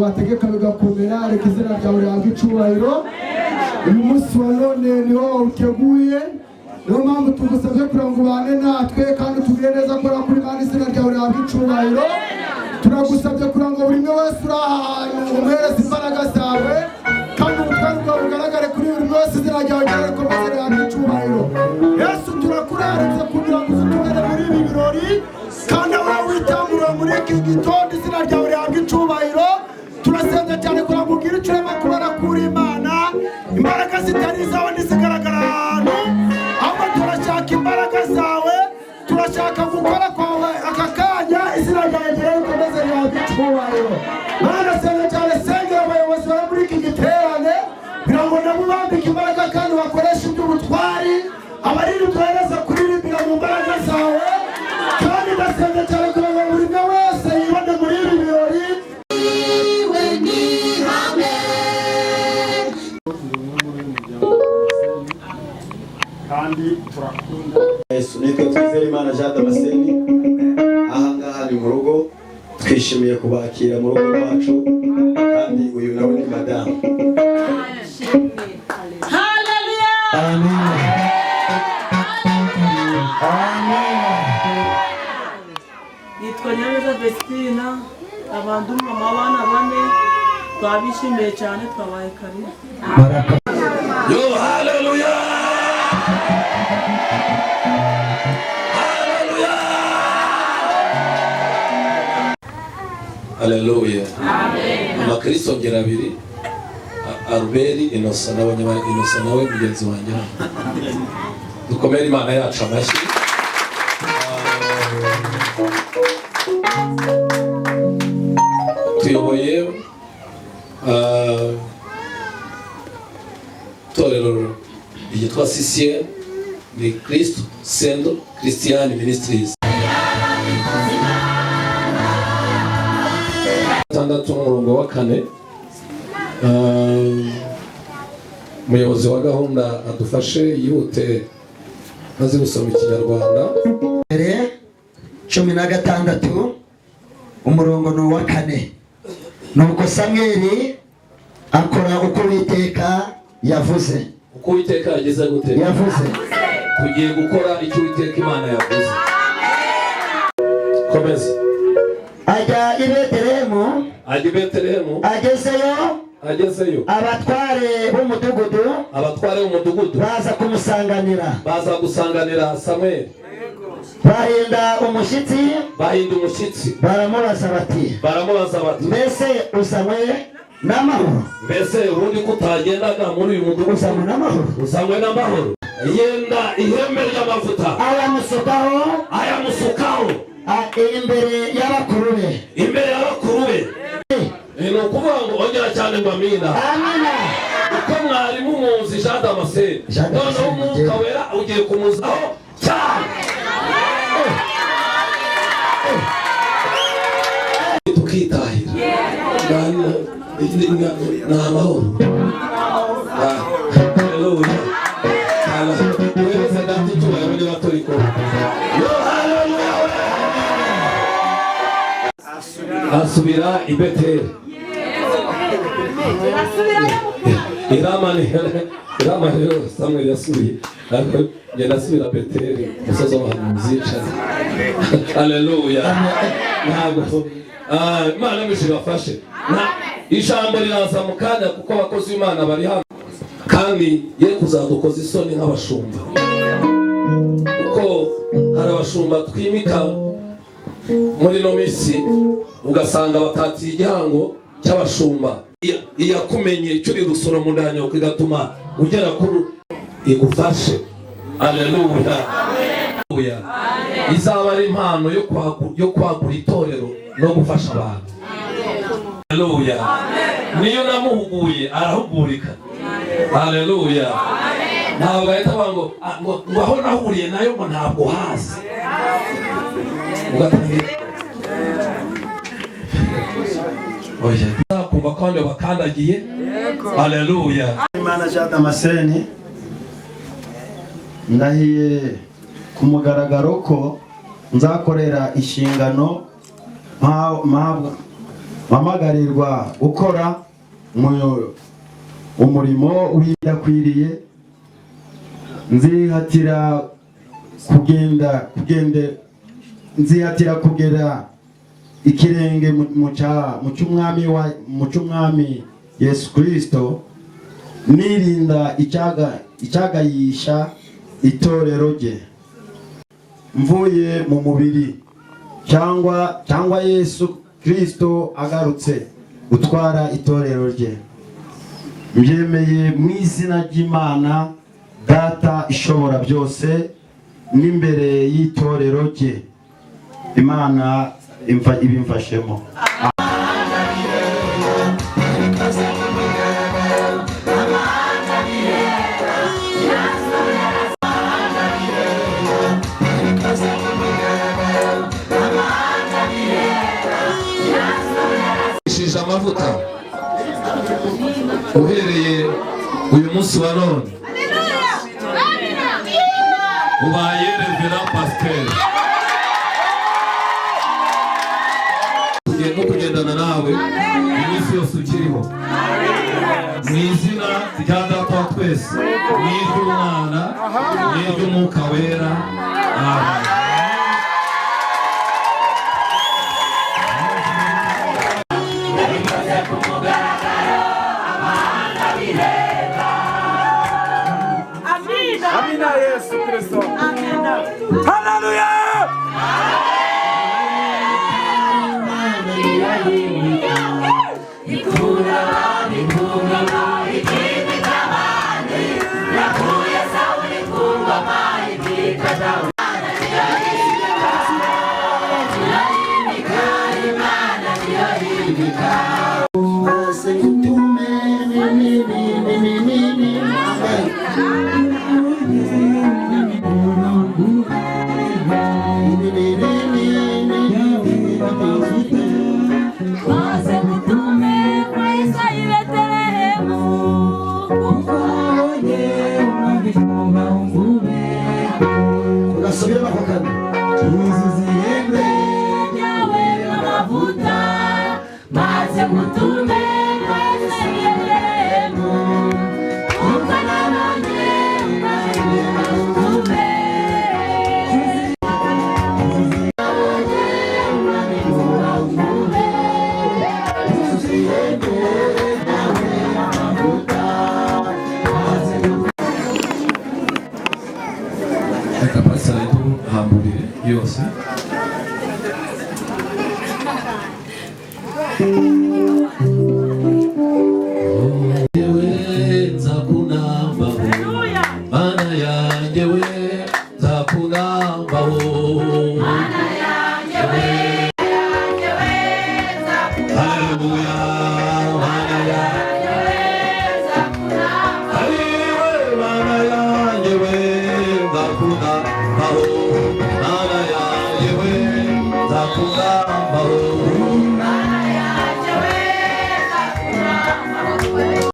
wategeka bigakomera reka izina ryawe rihabwe icyubahiro uyu munsi wa none niho uteguye niyo mpamvu tugusabye kugira ngo ubane natwe kandi tugire neza ko kuri Imana izina ryawe rihabwe icyubahiro turagusabye kugira ngo buri umwe wese uri aha hantu umuhereze imbaraga zawe kandi ubutwari bwawe bugaragare kuri buri wese izina ryawe rikomeze rihabwe icyubahiro Yesu turakuraritse kugira ngo uzitubere muri ibi birori kandi aho witamura muri iki gitondo izina ryawe rihabwe icyubahiro turasenga cyane kugira ngo ugire icyo urema kubona kuri Imana imbaraga zitari izawe ntizigaragara ahantu ahubwo turashaka imbaraga zawe turashaka gukora kwawe aka kanya izina ryawe rikomeze rihabwe icyubahiro Mana senga cyane sengera abayobozi bari muri iki giterane kugira ngo nabo bambike imbaraga kandi bakoreshe iby'ubutwari abariri duhereza kuririmbira mu mbaraga zawe kandi ndasenga cyane kugira ngo buri umwe wese yibone muri ibi birori kandi turakunda Yesu nitwe Twizerimana aha ngaha ni mu rugo twishimiye kubakira mu rugo rwacu kandi uyu nawe ni madamu Haleluya Amen Amen Nitwa Nyameza Vestina abantu mama bana bane twabishimiye cyane twabaye karibu Yo haleluya Haleluya Amen UMUKRISTO ngera abiri Albert Innocent n'abanyama Innocent nawe mugenzi wanjye dukomere Imana yacu amashyi tuyoboye torero ryitwa CCN ni Kristo Sendo Christian Ministries tandatu umurongo wa 4 umuyobozi wa gahunda adufashe yihute maze gusoma ikinyarwanda 16 umurongo no wa 4 nuko Samweli akora uko Uwiteka yavuze uko Uwiteka yageze gute yavuze tugiye gukora icyo Uwiteka Imana yavuze komeza ajya i Betelehemu agezeyo abatware b'umudugudu baza gusanganira Samweli bahinda umushyitsi baramubaza bati mbese usanywe n'amahoro mbese ubundi kutagendaga muri uyu mudugudu usanywe n'amahoro yenda ihembe ry'amavuta ayamusukaho imbere y'abakuru be ni ukuvuga ngo ongera cyane ngo amina uko mwari mumuzi Jean Damascene noneho umwuka wera ugiye kumuzaho cyane tukitahira ni amahoro haleluya wese dati cyubahiro niba turi kumwe asubira i Beteli iramani Samweli yasubiye ariko ngenda asubira Beteli umusozi w'abahanuzi haleluya ntabwo Imana mishibafashe ijambo riraza mu kanya kuko abakozi b'Imana bari hano kandi ye kuzadukoza isoni nk'abashumba kuko hari abashumba twimika muri no misi ugasanga batatiye igihango cy'abashumba iyakumenye icyo uri rusoro mu ndanyo kigatuma ugera kuri igufashe haleluya izaba ari impano yo kwagura itorero no gufasha abantu haleluya niyo namuhuguye arahugurika Haleluya. Ntabwo bahita ngo aho nahuriye nayo ngo ntabwo hazi. Oya, kumva kandi bakandagiye. Haleluya. Imana jada maseni ndahiye ku mugaragaro ko nzakorera inshingano mpamagarirwa gukora umurimo w'irakwiriye. nzihatira kugera ikirenge mu cy'umwami Yesu Kristo, nirinda icyagayisha itorero rye, mvuye mu mubiri cyangwa Yesu Kristo agarutse gutwara itorero rye. Mbyemeye mu izina ry'Imana Data ishobora byose n'imbere y'itorero rye. Imana ibimfashemo. Amavuta uhereye uyu munsi wa none ubaye revera pasteur, no kugendana nawe iminsi yose ukiriho, mu izina rya Data wa twese n'iry'Umwana n'iry'Umwuka wera. Amen. Amina Yesu Kristo. Amina. Haleluya. Yose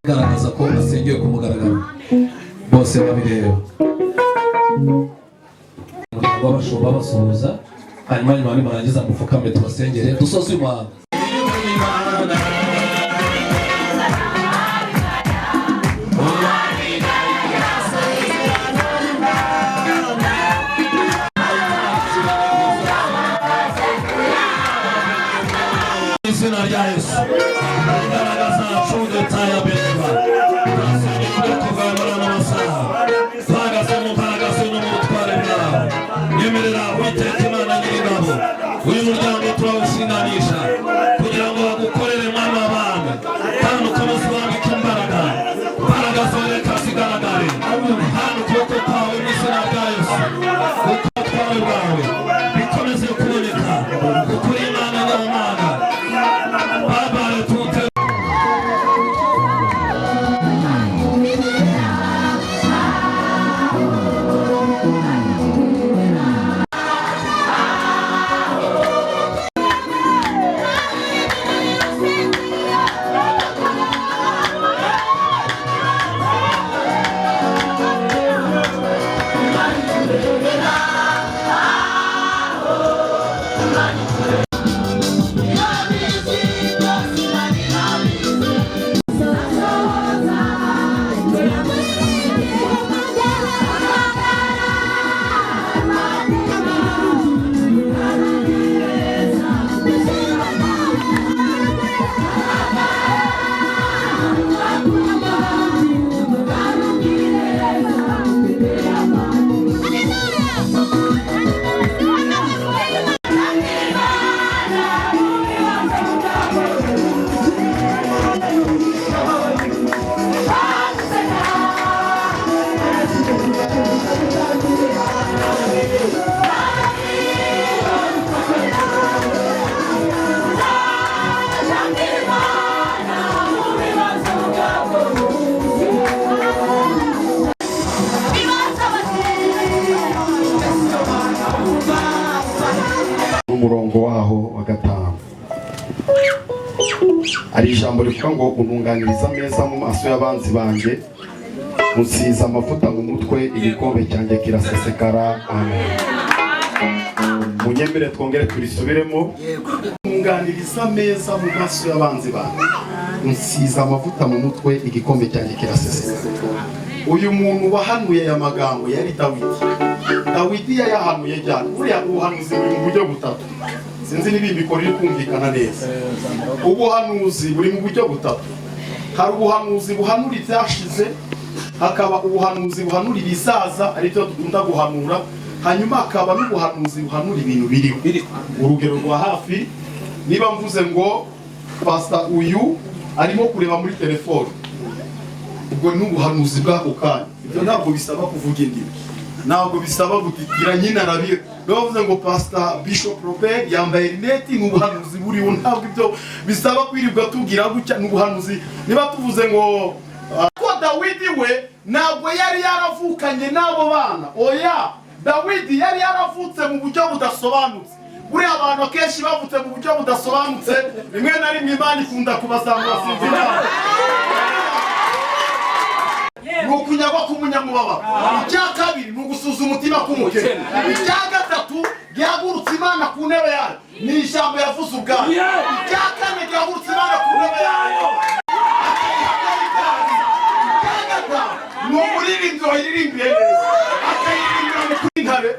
garagaza ko basengeye ku mugaragaro bose babireba. Abashumba basuhuza, hanyuma nyuma nibarangiza mupfukame tubasengere dusoze uyu muhango. Izina rya Yesu garagaza cunde taya beza kuvamara n'amasaha bahagaze mu mpagaze no mu butware bwawe. Yemerera Uwiteka Imana nyir'ingabo uyu muryango turawusinanisha kugira ngo bagukorere mwana w'abami kandi ukomeze ubambike imbaraga zoreka zigaragare hano ukuboko kwawe mu izina rya Yesu. Ubutware bwawe bikomeze kuboneka ukuri Imana nyamana. Baba tute umurongo waho wa 5 ari ijambo rivuga ngo ununganiriza ameza mu maso y'abanzi banje musiza amavuta mu mutwe igikombe cyanjye kirasesekara amen. Munyemere twongere turisubiremo. Ununganiriza ameza mu maso y'abanzi banje musiza amavuta mu mutwe igikombe cyanjye kirasesekara. Uyu muntu wahanuye aya magambo yari Dawidi yayahanuye cyane. Uriya ubuhanuzi buri mu buryo butatu. Sinzi niba imikoro iri kumvikana neza. Ubuhanuzi buri mu buryo butatu. Hari ubuhanuzi buhanura ibyashize, hakaba ubuhanuzi buhanura ibizaza aricyo dukunda guhanura, hanyuma hakaba n'ubuhanuzi buhanura ibintu biriho. Urugero rwa hafi, niba mvuze ngo pastor uyu arimo kureba muri telefone, ubwo ni ubuhanuzi bw'ako kanya. Ibyo ntabwo bisaba kuvuga indimi, ntabwo bisaba gutitira nyine arabira. Bavuze ngo pastor Bishop Robert yambaye rineti, ni ubuhanuzi buriho, ntabwo ibyo bisaba kwirirwa tubwira gutya. Ni ubuhanuzi. Niba tuvuze ngo ko Dawidi we ntabwo yari yaravukanye n'abo bana, oya, Dawidi yari yaravutse mu buryo budasobanutse. Buriya abantu akenshi bavutse mu buryo budasobanutse, rimwe na rimwe Imana ikunda kubazamura sinzira. Nukunyagwa kumunyamubaba. Icya kabiri ni ugusuza umutima k'umukene. Icya gatatu gihagurutse Imana ku ntebe yayo, ni ijambo yavuze ubwayo. Icya kane gihagurutse Imana ku ntebe yayo, ni umuririmbyi wayiririmbiye neza, akayirimbira mu kw'intare.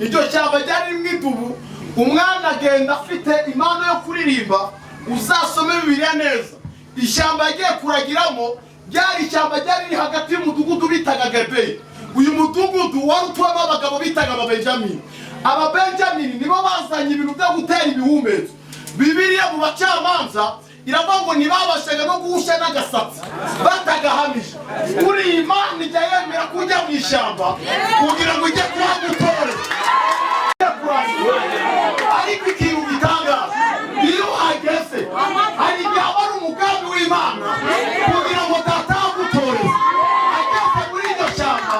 Iryo shyamba ryari rimwe idubu. Umwana agenda afite impano yo kuririmba, uzasome Bibiliya neza. Ishyamba yagiye kuragiramo ryari ishyamba ryari riri hagati y'umudugudu bitaga Gebeyi. Uyu mudugudu wari utuwemo abagabo bitaga Ababenjamini. Ababenjamini nibo bazanye ibintu byo gutera ibihumetso. Bibiliya mu Bacamanza iravuga ngo ntibabashaga no guhusha n'agasatsi batagahamije. Kuri Imana ijya yemera kujya mu ishyamba kugira ngo ijye kuhagutore. Ariko ikintu gitangaza, iyo uhageze hari igihe aba ari umugambi w'Imana kugira ngo datagutoreze. Ageze muri iryo shyamba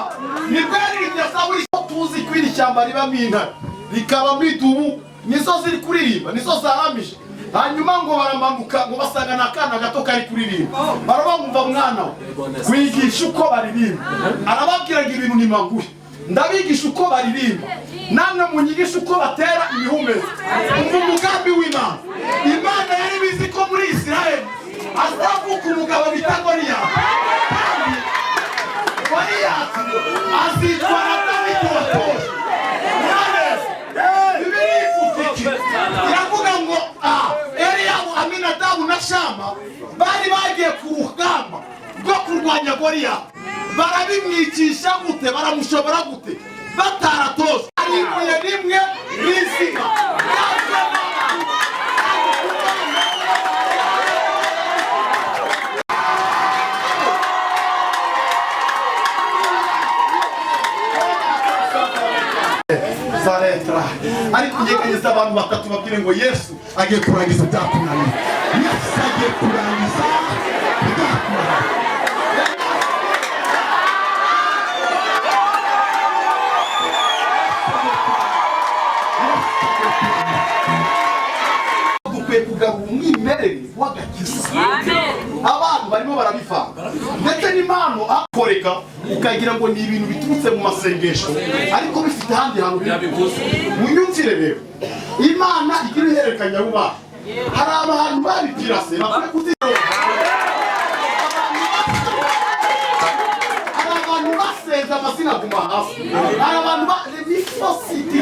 nibwo yaririmbye Zaburi. Tuzi ko iri shyamba ribamo intare, rikabamo idubu, nizo ziri kuririmba, nizo zaramije. Hanyuma ngo baramanuka ngo basanga n'akana gato kari kuririmba. Barabamva mwana we, kwigisha uko baririmba. Arababwira ngo ibintu ni magufi, ndabigisha uko baririmba, namwe munyigisha uko batera ibihumetso. Umva umugambi w'Imana. Imana yari bizi ko muri Isiraheli azavuka umugabo bita Goliyati. Goliyati azitwa na Dawidi watoje. Bibiliya ivuga iki? Iravuga ngo Eliyabu, Aminadabu na Shama bari bagiye ku rugamba rwo kurwanya Goliyati. Barabimwicisha gute, baramushobora gute bataratoje? Ari ibuye rimwe n'izina. Ariko yeganyeza abantu batatu babwire ngo Yesu agiye kurangiza byakunaniye. Yesu agiye kurangiza byakunaniye. Dukwiye kugarura umwimerere w'agakiza. abantu barimo barabivanga ndetse n'impano akoreka ukagira ngo ni ibintu biturutse mu masengesho ariko bifite ahandi hantu bivuze. Munyumvire rero, Imana igira ihererekanya vuba. Hari abantu babibwira se bakwiye kuzirora. Hari abantu basenza amazina guma hafi. Hari abantu bifositi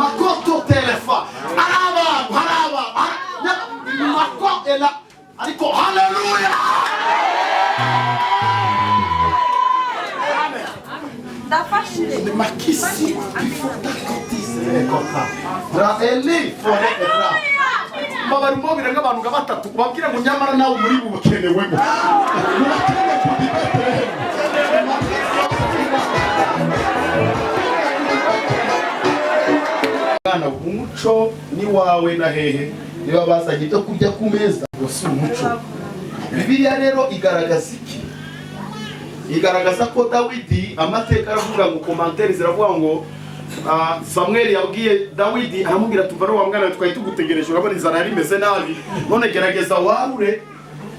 makoto telefa. Hari abantu makoto ela ariko haleluya. Ndafashije Makisi bifotakotize kota. Ra eli fore era. Mabari mobira nk'abantu batatu babwira ngo nyamara nawe muri bukenewe ngo. Murakeneye kudibetere. Bana umuco ni wawe na hehe niba basanye byo kurya ku meza gusa umuco. Bibiliya rero igaragaza iki? Igaragaza ko Dawidi amateka aravuga ngo commentaire ziravuga ngo Samuel yabwiye Dawidi aramubwira tuvaro wa mwana twari tugutegereje urabona inzara yari imeze nabi none gerageza warure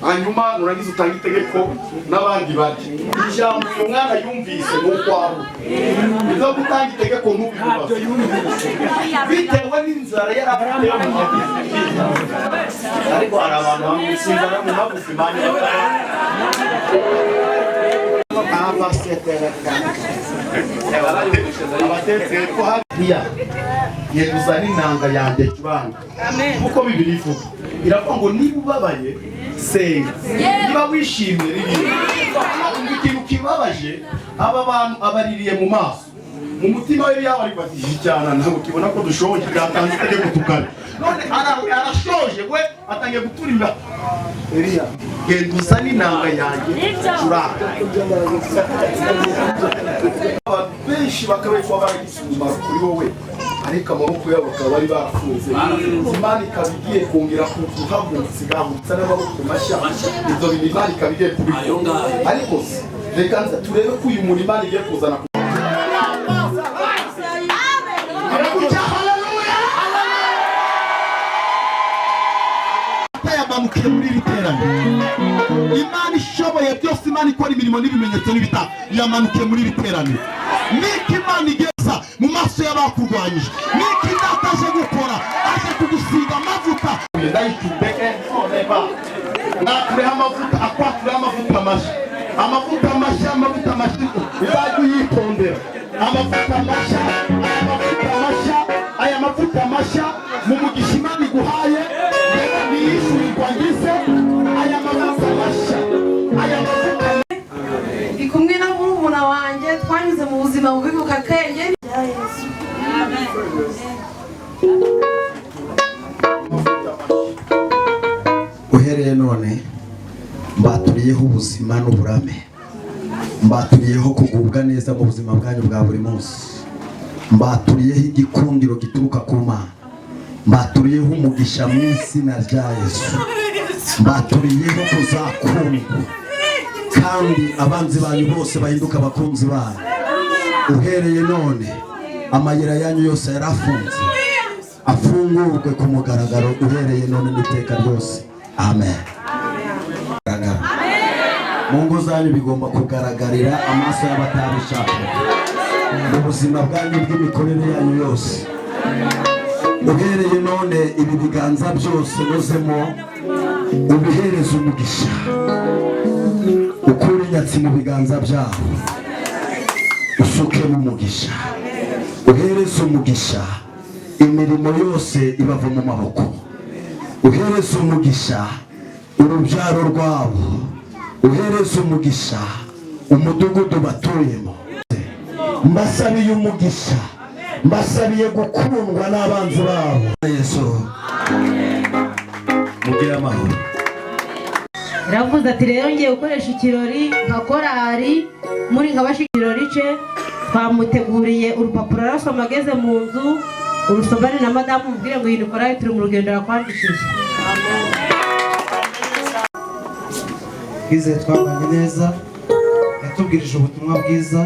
hanyuma nurangiza utanga itegeko n'abandi bati ijambo uyu mwana yumvise n'ukwaro izo gutanga itegeko n'ubibazo bitewe n'inzara yarafite ariko hari abantu bamusinzara mu mabuzimani abatetse ko hariya yeguza n'inanga yanjye curanga kuko Bibiliya ivuga iravuga ngo niba ubabaye senga niba wishimye ririmba ikintu kibabaje aba bantu abaririye mu maso mu mutima we yaba ari bati cyane ntabwo kibona ko dushoboye bwatanze itegeko tukane none arashoje we atangiye guturira Eliya yeguza n'inanga yanjye curanga benshi bakabekwa baragisumba kuri wowe ariko amaboko yabo bakaba bari barafunze Imana ikabigiye kongera kuhagurutsa igahagurutsa n'amaboko mashya ibyo bintu Imana ikabigiye kubikora ariko reka turebe ko uyu muntu Imana igiye kuzana yabamukiye muri iri terambere Imana ishoboye byose Imana ikora imirimo n'ibimenyetso n'ibitabo yamanukiye muri iri terambere niki Imana igeza mu maso y'abakurwanyije niki dataje gukora aje kugusiga amavuta ndayitubeke neba nakure amavuta akwakure amavuta mashya izajya uyitondera aya mavuta mashya mu mugisha Imana iguhaye niyishurirwa ngize aya mavuta mashya ndi kumwe na murumuna wanjye twanyuze mu buzima bubi bukakenge ya Yesu. Uhereye none mbaturiyeho ubuzima n'uburame, mbaturiyeho kugubwa neza mu buzima bwanyu bwa buri munsi, mbaturiyeho igikundiro gituruka ku Mana, mbaturiyeho umugisha mu izina rya Yesu, mbaturiyeho kuzakundwa kandi abanzi banyu bose bahinduka abakunzi banyu. Uhereye none amayira yanyu yose yarafunze afungurwe ku mugaragaro uhereye none n'iteka ryose. Amen. Mu ngo zanyu bigomba kugaragarira amaso y'abatabishaka mu buzima bwanyu bw'imikorere yanyu yose. Uhereye none ibi biganza byose nozemo ubihereza umugisha, ukure inyatsi mu biganza byabo usukemo umugisha, uhereza umugisha imirimo yose ibava mu maboko, uhereza umugisha urubyaro rwabo, uhereza umugisha umudugudu batuyemo. Mbasabiye umugisha, mbasabiye gukundwa n'abanzi babo. Yesu mugire amahoro. Ravuze ati rero ngiye gukoresha ikirori nka korari muri nkabashika ikirori ce twamuteguriye urupapuro arasoma ageze mu nzu urusomane na madamu mubwire ngo iyi korari turi mu rugendo yakwandikije. Twizeye twabanye neza yatubwirije ubutumwa bwiza.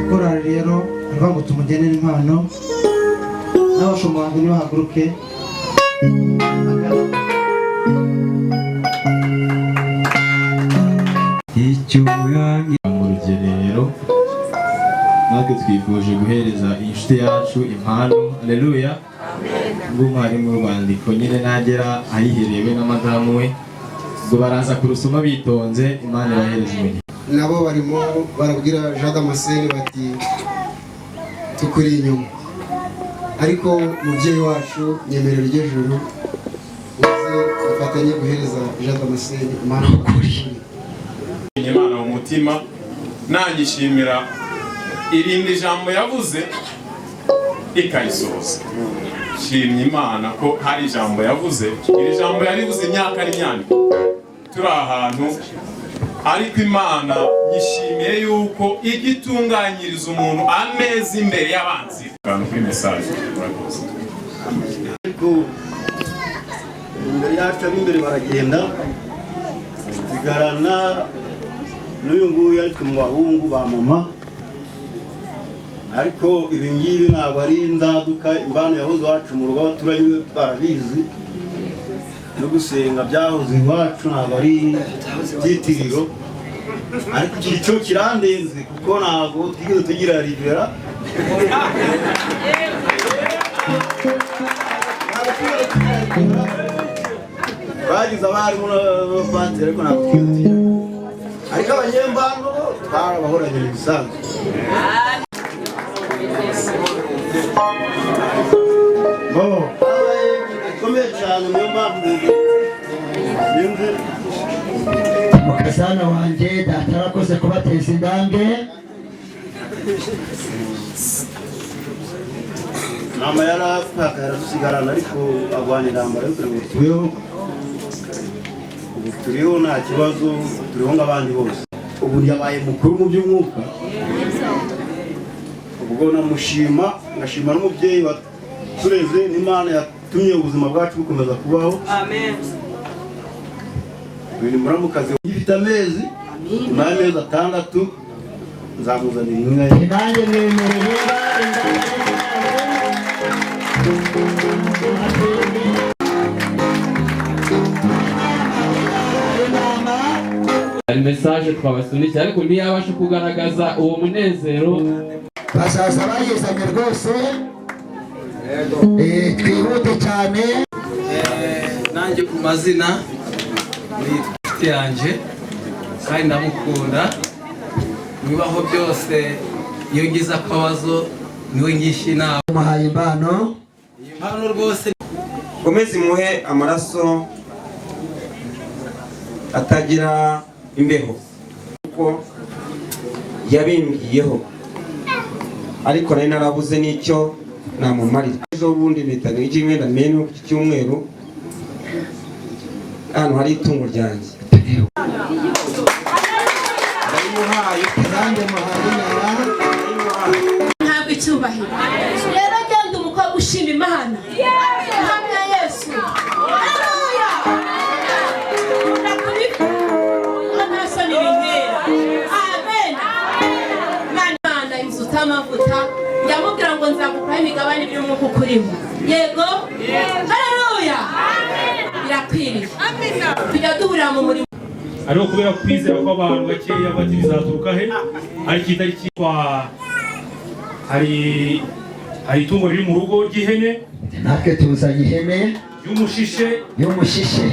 Korari rero aravuga ngo tumugenere impano n'abashumba banjye nibahaguruke. mu rugerero natwe twifuje guhereza inshuti yacu impano. Haleluya. Ngumwarimu w'urwandiko nyine nagera ayiherewe na madamu we ngo baraza kurusoma bitonze. Imana ibahereza imigisha. Nabo barimo barabwira Jean Damascene bati tukuri inyuma, ariko mubyeyi wacu nyemerera ry'ejuru uze ufatanye guhereza Jean Damascene impano y'ukuri. Imana mu mutima nanyishimira irindi jambo yavuze ikayisohoza. Shimye Imana ko hari ijambo yavuze, iri jambo yarivuze imyaka n'imyandiko turi ahantu, ariko Imana yishimiye yuko igitunganyiriza umuntu ameza imbere y'abanzi. Kandi kuri message murakoze. Imbere yacu ab'imbere baragenda bigarana n'uyu nguyu ariko mu bahungu ba mama, ariko ibi ngibi ntabwo ari inzaduka. Imbano yahoze iwacu mu rugo abaturage barabizi, no gusenga byahoze iwacu ntabwo ari ibyitiriro, ariko iki cyo kirandenze kuko ntabwo twigeze tugira rivera. Bagize abarimu n'abapadiri ariko ntabwo twigeze tugira, ariko abanyembano twarabahoranye ibisanzwe. Ikomeye cyane niyo mpamvu mukazana wanjye data arakoze kubateza indange. mama yarapfaka yaradusigarana, ariko agwana intambara yo kugira ngo tubeho. Ubu turiho nta kibazo, turiho nk'abandi bose. Ubu yabaye mukuru mu by'umwuka. Ubwo namushima, ngashima n'umubyeyi watureze n'Imana yatumye ubuzima bwacu bukomeza kubaho. Amen. Uyu ni muramukazi ufite amezi, nyuma y'amezi 6 nzamuzanira inka ye. Nanjye mwemereye hari message twabasunikiye, ariko ntiyabasha kugaragaza uwo munezero. basaza bagezanye rwose. Twihute cyane. Nanjye ku mazina ni inshuti yanjye kandi ndamukunda. Nibaho byose iyo ngize akabazo niwe ngisha inama. Muhaye impano. Impano rwose komeza imuhe amaraso atagira imbeho kuko yabimbwiyeho, ariko nari narabuze n'icyo namumarira. Ejo bundi bitanye ikimwenda menu ku cyumweru hano hari itungo ryanjye ntabwo icyubahiro rero genda umukobwa ushima Imana. Hamya Yesu. Haleluya. Nasoni bintera. Amen. Mana inzuta amavuta yamubwira ngo nzagupaha imigabane by'umwuka ukurimo. Yego. Haleluya. Birakwiriye. Tujya duhurira mu murimo, ariko kubera kwizera kw'abantu bakeya bati bizaturuka he, ari kitari cyitwa hari itungo riri mu rugo ry'ihene. Natwe tuzanye ihene y'umushishe y'umushishe.